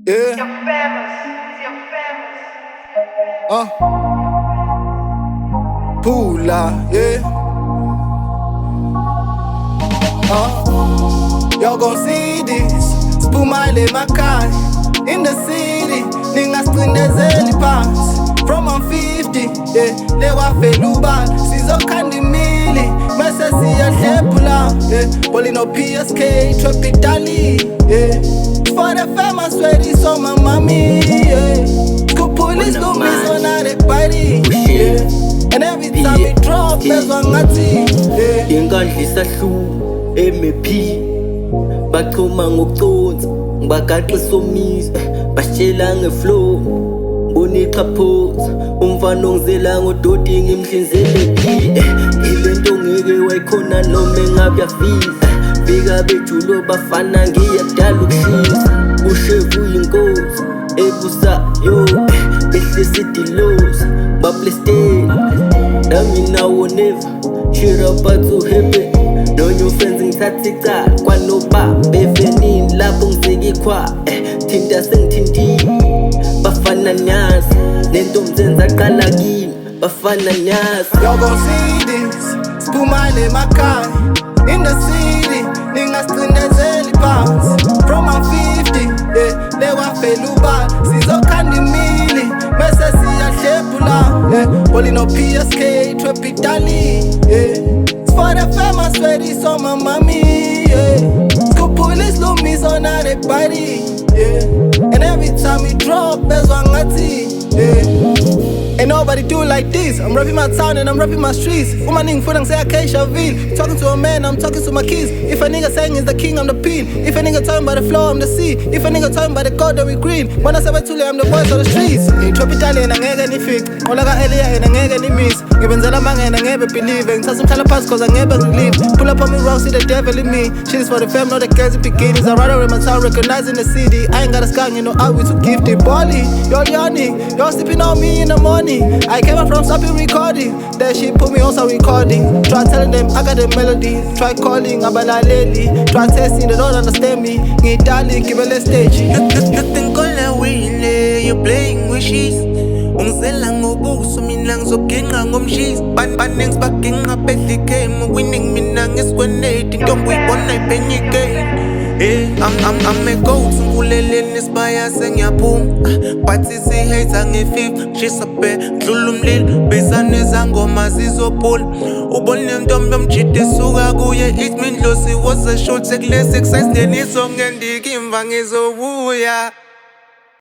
Yeah. Pullar, yeah. Y'all gon' see this. Sphuma lemakhay in the city. Ningascindezeli phansi. From I'm 50, yeah. Kwafel ubala. Sizokhandi Mili, mese siyalhlephula, yeah. Ballin no PSK, Trapytali, yeah. For the famous ready, so my mommy, yeah. Skhuphuli, slumiso, ngboni, yeah. And every time we drop, bezwa ngathi, yeah. Inkandli Sahlumbe, emephini Bachoma ngokconsa, nggbagaxi somiso Bas'tshela ngeflow, ngiboni xhaphoza umfana ongizela ngododi ngimhlinzele ilento ngeke wayikhona noma engabe yafisa fika bejulo bafana ngiyakudala ukuhlisa kushevu yinkosi ebusayo behlisa idilosi Bas'tshela nami nawo never cheer up to heaven no new friends ngithatha icala kwanobaba evenini lapho ngizekikhwa thinta sengithintile bafana nyazi nento mzenza qala kimi bafana nyazi. Y'all gon' see this. Sphuma lemakhay in the city. Ningascindezeli phansi. From I'm 50, yeah. Kwafel ubala. Sizokhandi Mili, mese siyalhlephula, yeah. Ballin no PSK, Trapytali, yeah. For the famous ready, so my mommy, yeah. Skhuphuli, slumiso, ngboni, yeah. And every time we drop, bezwa ngathi, yeah. Ain't nobody do it like this. I'm rapping my town and I'm rapping my streets. Uma ning food and say Acaciaville. Talking to a man, I'm talking to my kids. If a nigga saying is the king, I'm the pin. If a nigga talking about the flow, I'm the sea. If a nigga talking about the gold, then we green. When I say Tule, I'm the voice of the streets. Trapytali and angeke ni fix. Olaga earlier and angeke ni miss. Ngibenzela manga and angeke believe. Ngithatha umhlala phansi cause angeke believe. Pull up on me wrong, see the devil in me. Shit is for the fam, not the girls in beginnings. I ride around my town, recognizing the city. I ain't got a skang, you know I we too gifted. Ballin, you're yawning, you're sleeping on me in the morning. I came up from stopping recording. That shit put me on some recording. Try telling them I got the melody. Try calling ubala lately. Try testing, they don't understand me. Ngidali, give a less stage. Nothing call away, you're playing wishes. Ungizela ngobuso mina ngizoginqa ngomshisi. Banengi baginqa bedla igame. Winning mina ngisigwenedi. Ntombi uyibona ibhenye igame. I'm a goat, nguleleni isibaya sengiyaphuma. Bathi si-hate nge-fifth, shisa bhe, dlula umlilo. Bizane zangoma zizophula. Ubone ntombi yomjida isuka kuye. It's Mindlos, was a short sekulesi exercise. Then isonge ndikimva ngizobuya.